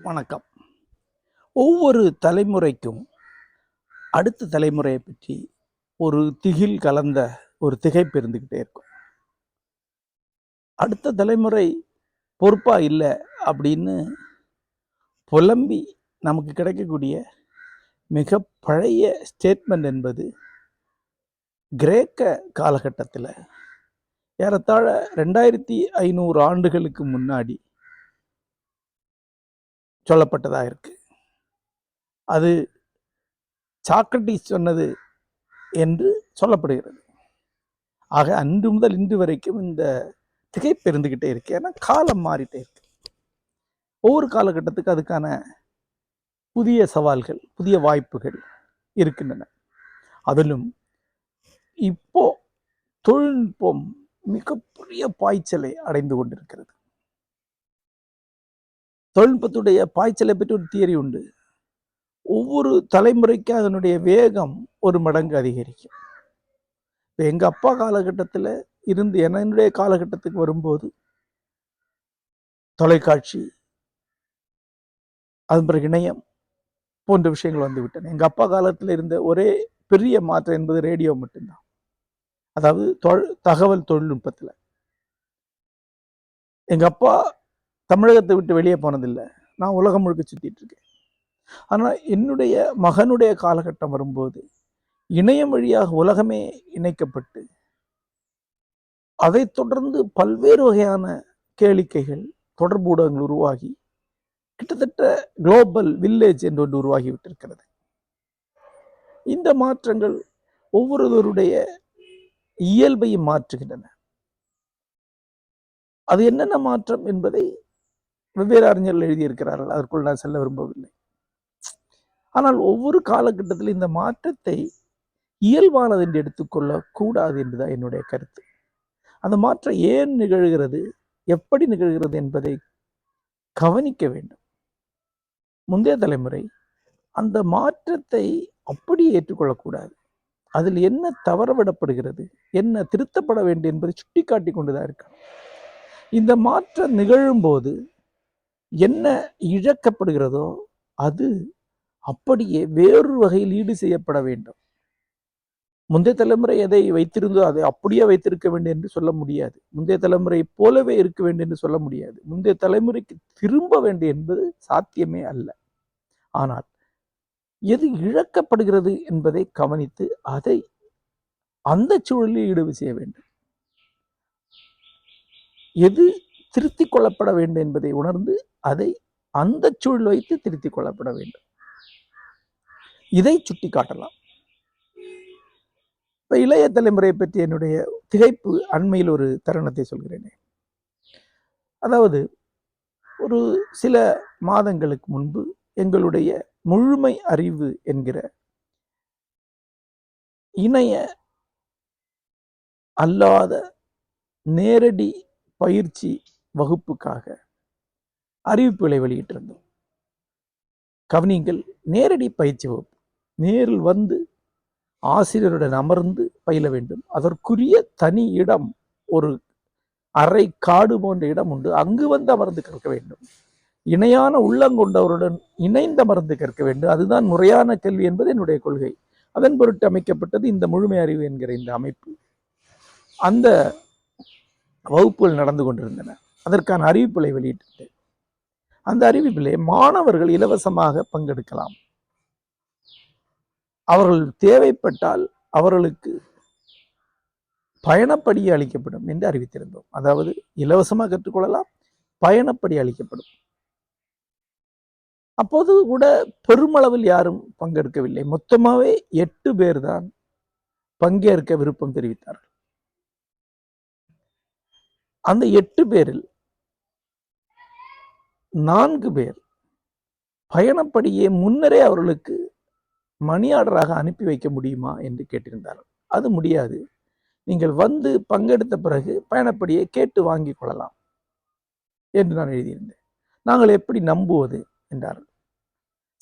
வணக்கம். ஒவ்வொரு தலைமுறைக்கும் அடுத்த தலைமுறையை பற்றி ஒரு திகில் கலந்த ஒரு திகைப்பு இருந்துக்கிட்டே இருக்கும். அடுத்த தலைமுறை பொறுப்பா இல்லை அப்படின்னு புலம்பி நமக்கு கிடைக்கக்கூடிய மிக பழைய ஸ்டேட்மெண்ட் என்பது கிரேக்க காலகட்டத்தில் ஏறத்தாழ 2500 ஆண்டுகளுக்கு முன்னாடி சொல்லப்பட்டதாக இருக்கு. அது சாக்ரட்டிஸ் சொன்னது என்று சொல்லப்படுகிறது. ஆக அன்று முதல் இன்று வரைக்கும் இந்த திகைப்பு இருந்துகிட்டே இருக்கு. ஏன்னா காலம் மாறிட்டே இருக்கு. ஒவ்வொரு காலகட்டத்துக்கு அதுக்கான புதிய சவால்கள், புதிய வாய்ப்புகள் இருக்கின்றன. அதிலும் இப்போ தொழில்நுட்பம் மிகப்பெரிய பாய்ச்சலை அடைந்து கொண்டிருக்கிறது. தொழில்நுட்பத்துடைய பாய்ச்சலை பற்றி ஒரு தியரி உண்டு. ஒவ்வொரு தலைமுறைக்கு அதனுடைய வேகம் ஒரு மடங்கு அதிகரிக்கும். எங்க அப்பா காலகட்டத்தில் இருந்து என்னுடைய காலகட்டத்துக்கு வரும்போது தொலைக்காட்சி, அதன் பிறகு இணையம் போன்ற விஷயங்கள் வந்து விட்டன. எங்க அப்பா காலத்தில் இருந்த ஒரே பெரிய மாற்றம் என்பது ரேடியோ மட்டும்தான். அதாவது தகவல் தொழில்நுட்பத்தில் எங்க அப்பா தமிழகத்தை விட்டு வெளியே போனதில்லை. நான் உலகம் முழுக்க சுத்திட்டு இருக்கேன். ஆனால் என்னுடைய மகனுடைய காலகட்டம் வரும்போது இணையம் வழியாக உலகமே இணைக்கப்பட்டு அதைத் தொடர்ந்து பல்வேறு வகையான கேளிக்கைகள், தொடர்பு ஊடகங்கள் உருவாகி கிட்டத்தட்ட குளோபல் வில்லேஜ் என்று ஒன்று உருவாகிவிட்டிருக்கிறது. இந்த மாற்றங்கள் ஒவ்வொருவருடைய இயல்பையும் மாற்றுகின்றன. அது என்னென்ன மாற்றம் என்பதை வெவ்வேறு அறிஞர்கள் எழுதியிருக்கிறார்கள். அதற்குள் நான் செல்ல விரும்பவில்லை. ஆனால் ஒவ்வொரு காலகட்டத்தில் இந்த மாற்றத்தை இயல்பானது என்று எடுத்துக்கொள்ள கூடாது என்றுதான் என்னுடைய கருத்து. அந்த மாற்றம் ஏன் நிகழ்கிறது, எப்படி நிகழ்கிறது என்பதை கவனிக்க வேண்டும். முந்தைய தலைமுறை அந்த மாற்றத்தை அப்படியே ஏற்றுக்கொள்ளக்கூடாது. அதில் என்ன தவறவிடப்படுகிறது, என்ன திருத்தப்பட வேண்டும் என்பதை சுட்டி காட்டி கொண்டுதான் இருக்க. இந்த மாற்றம் நிகழும் போது என்ன இழக்கப்படுகிறதோ அது அப்படியே வேறொரு வகையில் ஈடு செய்யப்பட வேண்டும். முந்தைய தலைமுறை எதை வைத்திருந்தோ அதை அப்படியே வைத்திருக்க வேண்டும் என்று சொல்ல முடியாது. முந்தைய தலைமுறை போலவே இருக்க வேண்டும் என்று சொல்ல முடியாது. முந்தைய தலைமுறைக்கு திரும்ப வேண்டும் என்பது சாத்தியமே அல்ல. ஆனால் எது இழக்கப்படுகிறது என்பதை கவனித்து அதை அந்த சூழலில் ஈடு செய்ய வேண்டும். எது திருத்திக் கொள்ளப்பட வேண்டும் என்பதை உணர்ந்து அதை அந்த சூழல் வைத்து திருத்திக் கொள்ளப்பட வேண்டும். இதை சுட்டி காட்டலாம். இப்ப இளைய தலைமுறையை பற்றி என்னுடைய திகைப்பு அண்மையில் ஒரு தருணத்தை சொல்கிறேனே. அதாவது ஒரு சில மாதங்களுக்கு முன்பு எங்களுடைய முழுமை அறிவு என்கிற இணைய அல்லாத நேரடி பயிற்சி வகுப்புக்காக அறிவிப்புகளை வெளியிட்டிருந்தோம். கவனிங்கள், நேரடி பயிற்சி வகுப்பு. நேரில் வந்து ஆசிரியருடன் அமர்ந்து பயில வேண்டும். அதற்குரிய தனி இடம், ஒரு அரை காடு போன்ற இடம் உண்டு. அங்கு வந்து அமர்ந்து கற்க வேண்டும். இணையான உள்ளங்கொண்டவருடன் இணைந்து அமர்ந்து கற்க வேண்டும். அதுதான் முறையான கல்வி என்பது என்னுடைய கொள்கை. அதன் பொருட்டு அமைக்கப்பட்டது இந்த முழுமை அறிவு என்கிற இந்த அமைப்பு. அந்த வகுப்புகள் நடந்து கொண்டிருந்தன. அதற்கான அறிவிப்புகளை வெளியிட்டேன். அந்த அறிவிப்பிலே மாணவர்கள் இலவசமாக பங்கெடுக்கலாம். அவர்கள் தேவைப்பட்டால் அவர்களுக்கு பயணப்படி அளிக்கப்படும் என்று அறிவித்திருந்தோம். அதாவது இலவசமாக கற்றுக்கொள்ளலாம், பயணப்படி அளிக்கப்படும். அப்போது கூட பெருமளவில் யாரும் பங்கெடுக்கவில்லை. மொத்தமாகவே 8 பேர் தான் பங்கேற்க விருப்பம் தெரிவித்தார்கள். அந்த 8 பேரில் 4 பேர் பயணப்படியே முன்னரே அவர்களுக்கு மணி ஆர்டராக அனுப்பி வைக்க முடியுமா என்று கேட்டிருந்தார்கள். அது முடியாது, நீங்கள் வந்து பங்கெடுத்த பிறகு பயணப்படியை கேட்டு வாங்கிக் கொள்ளலாம் என்று நான் எழுதியிருந்தேன். நாங்கள் எப்படி நம்புவது என்றார்கள்.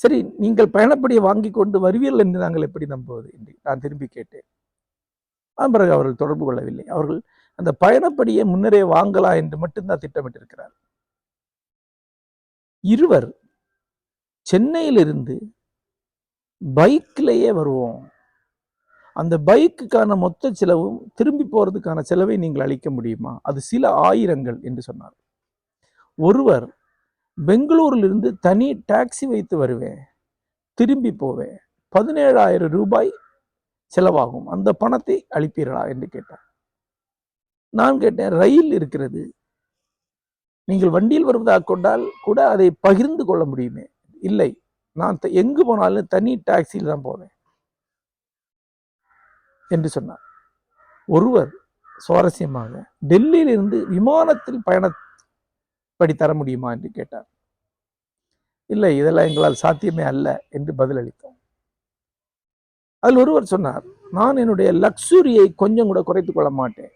சரி, நீங்கள் பயணப்படியை வாங்கி கொண்டு வருவீர்கள் என்று நாங்கள் எப்படி நம்புவது என்று நான் திரும்பி கேட்டேன். பிறகு அவர்கள் தொடர்பு கொள்ளவில்லை. அவர்கள் அந்த பயணப்படியை முன்னரே வாங்கலாம் என்று மட்டும்தான் திட்டமிட்டிருக்கிறார். இருவர் சென்னையிலிருந்து பைக்கிலேயே வருவோம், அந்த பைக்குக்கான மொத்த செலவும் திரும்பி போறதுக்கான செலவை நீங்கள் அளிக்க முடியுமா, அது சில ஆயிரங்கள் என்று சொன்னார். ஒருவர் பெங்களூரிலிருந்து தனி டாக்ஸி வைத்து வருவேன், திரும்பி போவேன், 17,000 ரூபாய் செலவாகும், அந்த பணத்தை அளிப்பீர்களா என்று கேட்டார். நான் கேட்டேன், ரயில் இருக்கிறது, நீங்கள் வண்டியில் வருவதாக கொண்டால் கூட அதை பகிர்ந்து கொள்ள முடியுமே. இல்லை, நான் எங்கு போனாலும் தனி டாக்ஸியில் தான் போவேன் என்று சொன்னார். ஒருவர் சுவாரஸ்யமாக டெல்லியிலிருந்து விமானத்தில் பயணப்படி தர முடியுமா என்று கேட்டார். இல்லை, இதெல்லாம் எங்களால் சாத்தியமே அல்ல என்று பதிலளித்தோம். அதில் ஒருவர் சொன்னார், நான் என்னுடைய லக்ஸுரியை கொஞ்சம் கூட குறைத்துக் கொள்ள மாட்டேன்.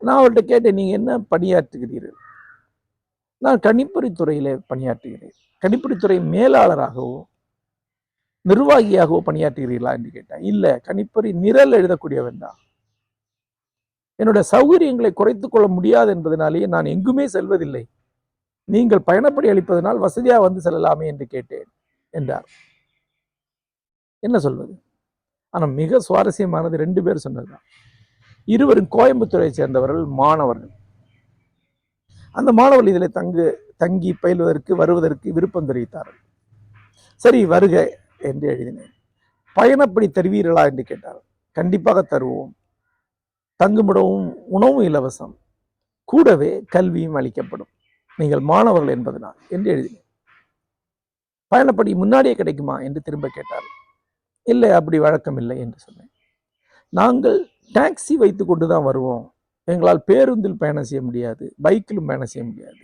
நான் அவர்கிட்ட கேட்டேன், நீங்க என்ன பணியாற்றுகிறீர்கள்? நான் கணிப்பொறித்துறையில பணியாற்றுகிறேன். கணிப்பொறித்துறை மேலாளராகவோ நிர்வாகியாகவோ பணியாற்றுகிறீர்களா என்று கேட்டேன். இல்ல, கணிப்பொறி நிரல் எழுதக்கூடியவன் தான். என்னுடைய சௌகரியங்களை குறைத்துக் கொள்ள முடியாது என்பதனாலேயே நான் எங்குமே செல்வதில்லை, நீங்கள் பயணப்படி அளிப்பதனால் வசதியா வந்து செல்லலாமே என்று கேட்டேன் என்றார். என்ன சொல்வது? ஆனா மிக சுவாரஸ்யமானது 2 பேர் சொன்னதுதான். இருவரும் கோயம்புத்தூரை சேர்ந்தவர்கள், மாணவர்கள். அந்த மாணவர்கள் இதில் தங்கி பயில்வதற்கு வருவதற்கு விருப்பம் தெரிவித்தார்கள். சரி, வருக என்று எழுதினேன். பயணப்படி தருவீர்களா என்று கேட்டார். கண்டிப்பாக தருவோம், தங்குமிடவும் உணவும் இலவசம், கூடவே கல்வியும் அளிக்கப்படும், நீங்கள் மாணவர்கள் என்பதனால் என்று எழுதினேன். பயணப்படி முன்னாடியே கிடைக்குமா என்று திரும்ப கேட்டார். இல்லை, அப்படி வழக்கம் இல்லை என்று சொன்னேன். நாங்கள் டாக்ஸி வைத்து கொண்டு தான் வருவோம், எங்களால் பேருந்தில் பயணம் செய்ய முடியாது, பைக்கிலும் பயணம் செய்ய முடியாது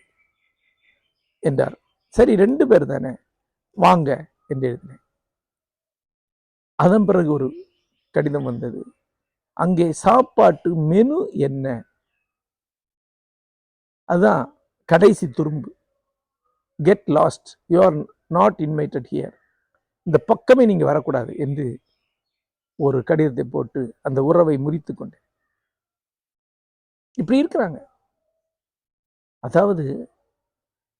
என்றார். சரி, 2 பேர் தானே, வாங்க என்று எழுதினேன். அதன் பிறகு ஒரு கடிதம் வந்தது. அங்கே சாப்பாட்டு மெனு என்ன, அதுதான் கடைசி துரும்பு. Get lost, you are not invited here, இந்த பக்கமே நீங்க வரக்கூடாது என்று ஒரு கடிதத்தை போட்டு அந்த உறவை முறித்து கொண்டேன். இப்படி இருக்கிறாங்க. அதாவது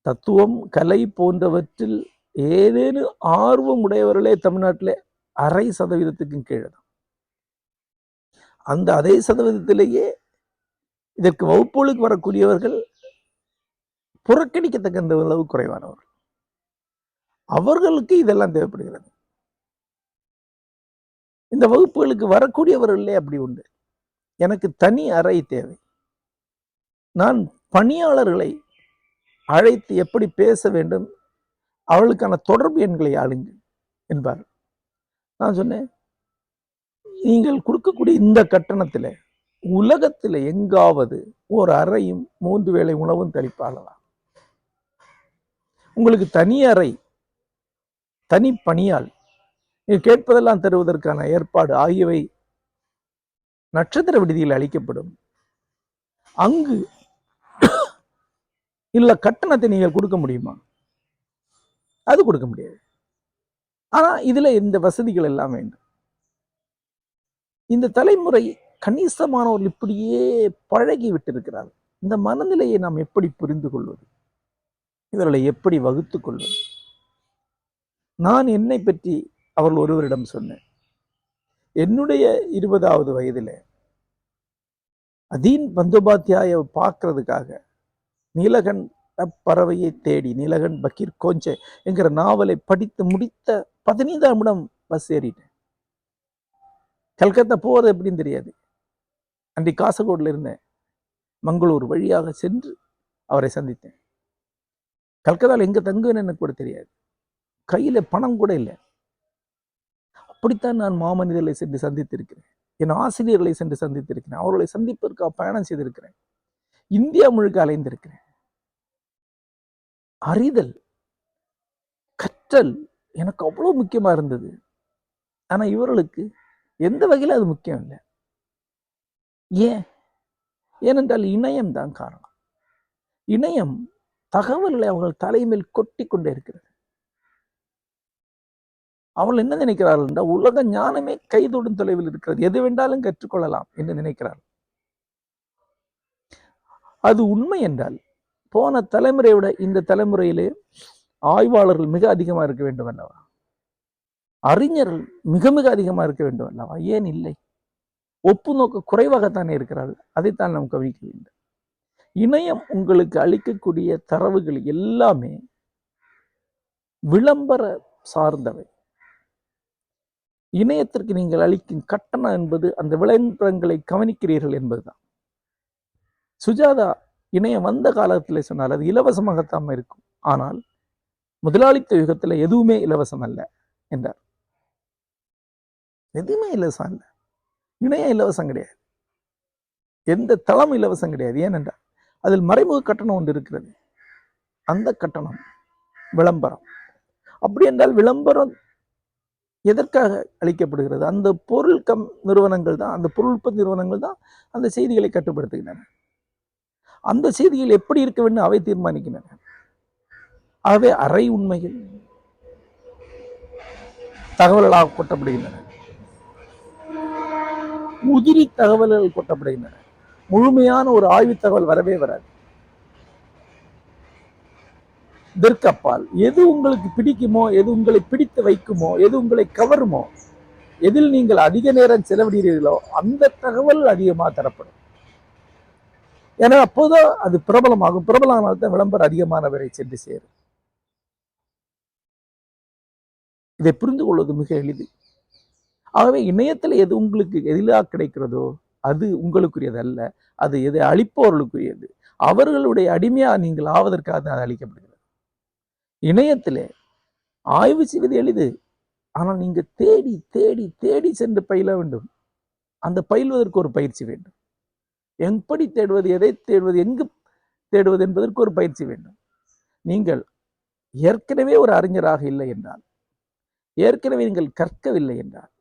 தத்துவம், கலை போன்றவற்றில் ஏதேனும் ஆர்வம் உடையவர்களே தமிழ்நாட்டில் 0.5% கீழே தான். அந்த 0.5%லேயே இதற்கு வகுப்புகளுக்கு வரக்கூடியவர்கள் புறக்கணிக்கத்தக்க அளவு குறைவானவர்கள். அவர்களுக்கு இதெல்லாம் தேவைப்படுகிறது. இந்த வகுப்புகளுக்கு வரக்கூடியவர்களே அப்படி உண்டு. எனக்கு தனி அறை தேவை, நான் பணியாளர்களை அழைத்து எப்படி பேச வேண்டும், அவளுக்கான தொடர்பு எண்களை ஆளுங்கள் என்பார். நான் சொன்னேன், நீங்கள் கொடுக்கக்கூடிய இந்த கட்டணத்தில் உலகத்தில் எங்காவது ஒரு அறையும் 3 வேளை உணவும் தளிப்பாளலாம். உங்களுக்கு தனி அறை, தனி பணியாள், நீங்கள் கேட்பதெல்லாம் தருவதற்கான ஏற்பாடு ஆகியவை நட்சத்திர விடுதியில் அளிக்கப்படும். அங்கு இல்ல கட்டணத்தை நீங்கள் கொடுக்க முடியுமா? அது கொடுக்க முடியாது. ஆனா இதுல இந்த வசதிகள் எல்லாம் வேண்டும். இந்த தலைமுறை கணிசமானவர்கள் இப்படியே பழகி விட்டிருக்கிறார்கள். இந்த மனநிலையை நாம் எப்படி புரிந்து கொள்வது, இவர்களை எப்படி வகுத்துக் கொள்வது? நான் என்னை பற்றி அவர்கள் ஒருவரிடம் சொன்னேன். என்னுடைய 20வது வயதில் அதீன் பந்தோபாத்தியாய பார்க்கறதுக்காக நீலகண்ட பறவையை தேடி, நீலகண்ட் பக்கீர் கோஞ்சே என்கிற நாவலை படித்து முடித்த 15ஆம் நிமிடம் பஸ் ஏறிட்டேன். கல்கத்தா போவது எப்படின்னு தெரியாது. அன்றைக்கு காசர்கோடில் இருந்தேன். மங்களூர் வழியாக சென்று அவரை சந்தித்தேன். கல்கத்தாவில் எங்க தங்குன்னு எனக்கு கூட தெரியாது, கையில பணம் கூட இல்லை. அப்படித்தான் நான் மாமனிதர்களை சென்று சந்தித்திருக்கிறேன், என் ஆசிரியர்களை சென்று சந்தித்திருக்கிறேன், அவர்களை சந்திப்பதற்காக பயணம் செய்திருக்கிறேன், இந்தியா முழுக்க அலைந்திருக்கிறேன். அறிதல், கற்றல் எனக்கு அவ்வளவு முக்கியமா இருந்தது. ஆனா இவர்களுக்கு எந்த வகையில அது முக்கியம் இல்லை. ஏனென்றால் இணையம் தான் காரணம். இணையம் தகவல்களை அவர்கள் தலைமையில் கொட்டி கொண்டே இருக்கிறது. அவள் என்ன நினைக்கிறார்கள் என்றால் உலக ஞானமே கைதொடும் தொலைவில் இருக்கிறது, எது வேண்டாலும் கற்றுக்கொள்ளலாம் என்று நினைக்கிறார்கள். அது உண்மை என்றால் போன தலைமுறையை விட இந்த தலைமுறையிலே ஆய்வாளர்கள் மிக அதிகமாக இருக்க வேண்டும் அல்லவா? அறிஞர்கள் மிக மிக அதிகமாக இருக்க வேண்டும் அல்லவா? ஏன் இல்லை? ஒப்பு நோக்க குறைவாகத்தானே இருக்கிறார்கள். அதைத்தான் நாம் கவனிக்க வேண்டும். இணையம் உங்களுக்கு அளிக்கக்கூடிய தரவுகள் எல்லாமே விளம்பர சார்ந்தவை. இணையத்திற்கு நீங்கள் அளிக்கும் கட்டணம் என்பது அந்த விளம்பரங்களை கவனிக்கிறீர்கள் என்பதுதான். சுஜாதா இணையம் வந்த காலத்தில் சொன்னால் அது இலவசமாகத்தான் இருக்கும், ஆனால் முதலாளித்துவ யுகத்தில் எதுவுமே இலவசம் அல்ல என்றார். எதுவுமே இலவசம் அல்ல, இணையம் இலவசம் கிடையாது, எந்த தளம் இலவசம் கிடையாது. ஏனென்றால் அதில் மறைமுக கட்டணம் ஒன்று இருக்கிறது. அந்த கட்டணம் விளம்பரம். அப்படி என்றால் விளம்பரம் எதற்காக அளிக்கப்படுகிறது? அந்த பொருள் நிறுவனங்கள் தான், அந்த பொருள் உற்பத்தி நிறுவனங்கள் தான் அந்த செய்திகளை கட்டுப்படுத்துகின்றன. அந்த செய்திகள் எப்படி இருக்க வேண்டும் அவை தீர்மானிக்கின்றன. ஆகவே அரை உண்மைகள் தகவல்களாக கொட்டப்படுகின்றன, உதிரி தகவல்கள் கொட்டப்படுகின்றன. முழுமையான ஒரு ஆய்வு தகவல் வரவே வராது. இதற்கப்பால் எது உங்களுக்கு பிடிக்குமோ, எது உங்களை பிடித்து வைக்குமோ, எது உங்களை கவருமோ, எதில் நீங்கள் அதிக நேரம் செலவிடுகிறீர்களோ அந்த தகவல் அதிகமாக தரப்படும். ஏன்னா அப்போதான் அது பிரபலமாகும். பிரபலமானதான் விளம்பரம் அதிகமானவரை சென்று சேரும். இதை புரிந்து கொள்வது மிக எளிது. ஆகவே இணையத்தில் எது உங்களுக்கு எதிலாக கிடைக்கிறதோ அது உங்களுக்குரியது அல்ல, அது எதை அளிப்பவர்களுக்குரியது. அவர்களுடைய அடிமையா நீங்கள் ஆவதற்காக அது அளிக்கப்படுகிறது. இணையத்திலே ஆய்வு செய்வது எளிது, ஆனால் நீங்க தேடி தேடி தேடி சென்று பயில வேண்டும். அந்த பயில்வதற்கு ஒரு பயிற்சி வேண்டும். எப்படி தேடுவது, எதை தேடுவது, எங்கு தேடுவது என்பதற்கு ஒரு பயிற்சி வேண்டும். நீங்கள் ஏற்கனவே ஒரு அறிஞராக இல்லை என்றால், ஏற்கனவே நீங்கள் கற்கவில்லை என்றால்,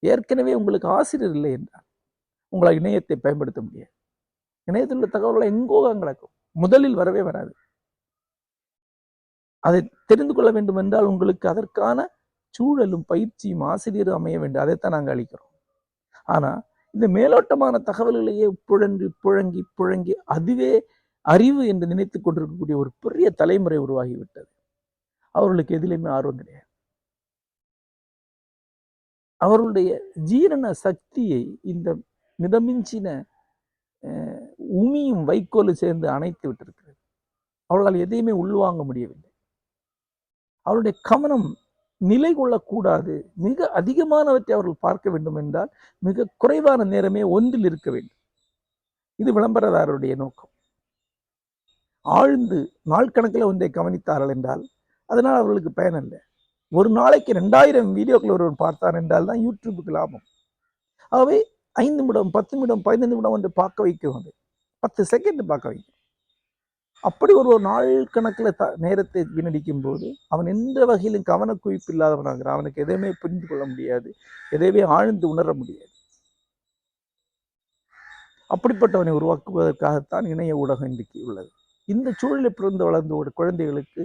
ஏற்கனவே உங்களுக்கு ஆசிரியர் இல்லை என்றால் உங்களால் இணையத்தை பயன்படுத்த முடியாது. இணையத்தில் உள்ள தகவல்களை எங்கோ கிடக்கும், முதலில் வரவே வராது. அதை தெரிந்து கொள்ள வேண்டும் என்றால் உங்களுக்கு அதற்கான சூழலும் பயிற்சியும் ஆசிரியரும் அமைய வேண்டும். அதைத்தான் நாங்கள் அளிக்கிறோம். ஆனா இந்த மேலோட்டமான தகவல்களையே புழங்கி புழங்கி அதுவே அறிவு என்று நினைத்துக் கொண்டிருக்கக்கூடிய ஒரு பெரிய தலைமுறை உருவாகிவிட்டது. அவர்களுக்கு எதிலுமே ஆர்வம் கிடையாது. அவர்களுடைய ஜீரண சக்தியை இந்த மிதமிஞ்சின உமியும் வைக்கோலும் சேர்ந்து அணைத்து விட்டிருக்கிறது. அவர்களால் எதையுமே உள்வாங்க முடியவில்லை. அவருடைய கவனம் நிலை கொள்ளக்கூடாது. மிக அதிகமானவற்றை அவர்கள் பார்க்க வேண்டும் என்றால் மிக குறைவான நேரமே ஒன்றில் இருக்க வேண்டும். இது விளம்பரதாரருடைய நோக்கம். ஆழ்ந்து நாள் கணக்கில் ஒன்றை கவனித்தார்கள் என்றால் அதனால் அவர்களுக்கு பயன் அல்ல. ஒரு நாளைக்கு 2000 வீடியோக்கள் ஒருவர் பார்த்தார் என்றால் தான் யூடியூபுக்கு லாபம். ஆகவே 5 நிமிடம் 10 நிமிடம் 15 நிமிடம் ஒன்று பார்க்க வைக்கிறது, 10 செகண்ட் பார்க்க வைக்கும். அப்படி ஒரு நாள் கணக்கில் நேரத்தை வீணடிக்கும் போது அவன் எந்த வகையிலும் கவனக்குவிப்பு இல்லாதவனாகிறான். அவனுக்கு எதையுமே புரிந்து கொள்ள முடியாது, எதையுமே ஆழ்ந்து உணர முடியாது. அப்படிப்பட்டவனை உருவாக்குவதற்காகத்தான் இணைய ஊடகம் இன்றைக்கு உள்ளது. இந்த சூழலில் பிறந்து வளர்ந்த ஒரு குழந்தைகளுக்கு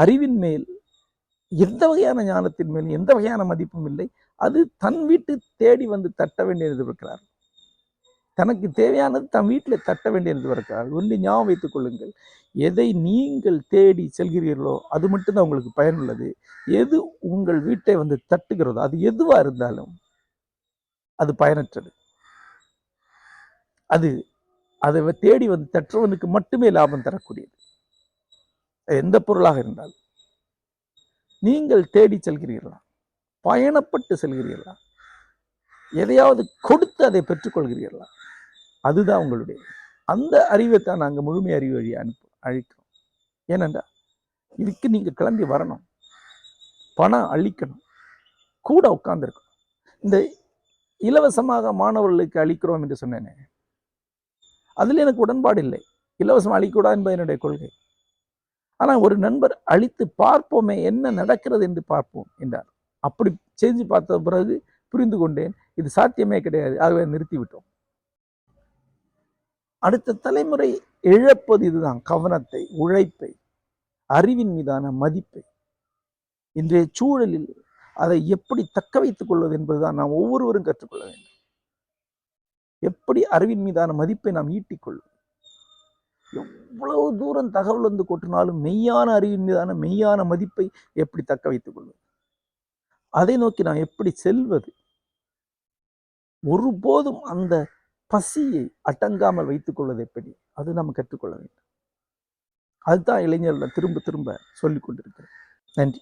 அறிவின் மேல் எந்த வகையான ஞானத்தின் மேல் எந்த வகையான மதிப்பும் இல்லை. அது தன் வீட்டு தேடி வந்து தட்ட வேண்டியது இருக்கிறார். தனக்கு தேவையானது தன் வீட்டில் தட்ட வேண்டியது இருக்கிறார். ஒன்று ஞாபகம் வைத்துக் கொள்ளுங்கள், எதை நீங்கள் தேடி செல்கிறீர்களோ அது மட்டும்தான் உங்களுக்கு பயனுள்ளது. எது உங்கள் வீட்டை வந்து தட்டுகிறதோ அது எதுவா இருந்தாலும் அது பயனற்றது. அது அதை தேடி வந்து தட்டுறவனுக்கு மட்டுமே லாபம் தரக்கூடியது, எந்த பொருளாக இருந்தாலும். நீங்கள் தேடி செல்கிறீர்களா, பயணப்பட்டு செல்கிறீர்களா, எதையாவது கொடுத்து அதை பெற்றுக்கொள்கிறீர்களா? அதுதான் உங்களுடைய அந்த அறிவை தான் நாங்கள் முழுமை அறிவு வழி அழிக்கிறோம். ஏனென்றால் இதுக்கு நீங்க கிளம்பி வரணும், பணம் அளிக்கணும், கூட உட்கார்ந்துருக்கணும். இந்த இலவசமாக மாணவர்களுக்கு அளிக்கிறோம் என்று சொன்னேனே, அதில் எனக்கு உடன்பாடு இல்லை. இலவசம் அளிக்கூடாது என்பது என்னுடைய கொள்கை. ஆனால் ஒரு நண்பர் அளித்து பார்ப்போமே என்ன நடக்கிறது என்று பார்ப்போம் என்றார். அப்படி செஞ்சு பார்த்த பிறகு புரிந்து கொண்டேன், இது சாத்தியமே கிடையாது. ஆகவே நிறுத்திவிட்டோம். அடுத்த தலைமுறை இழப்பது இதுதான், கவனத்தை, உழைப்பை, அறிவின் மீதான மதிப்பை. இன்றைய சூழலில் அதை எப்படி தக்க வைத்துக் கொள்வது என்பதுதான் நாம் ஒவ்வொருவரும் கற்றுக்கொள்ள வேண்டும். எப்படி அறிவின் மீதான மதிப்பை நாம் ஈட்டிக்கொள்வது. எவ்வளவு தூரம் தகவல் வந்து கொட்டினாலும் மெய்யான அறிவின் மீதான மெய்யான மதிப்பை எப்படி தக்க வைத்துக் கொள்வது, அதை நோக்கி நாம் எப்படி செல்வது, ஒருபோதும் அந்த பசியை அடங்காமல் வைத்துக் கொள்வது எப்படி, அது நாம் கற்றுக்கொள்ள வேண்டும். அதுதான் இளைஞர்கள் திரும்ப திரும்ப சொல்லிக் கொண்டிருக்கிறேன். நன்றி.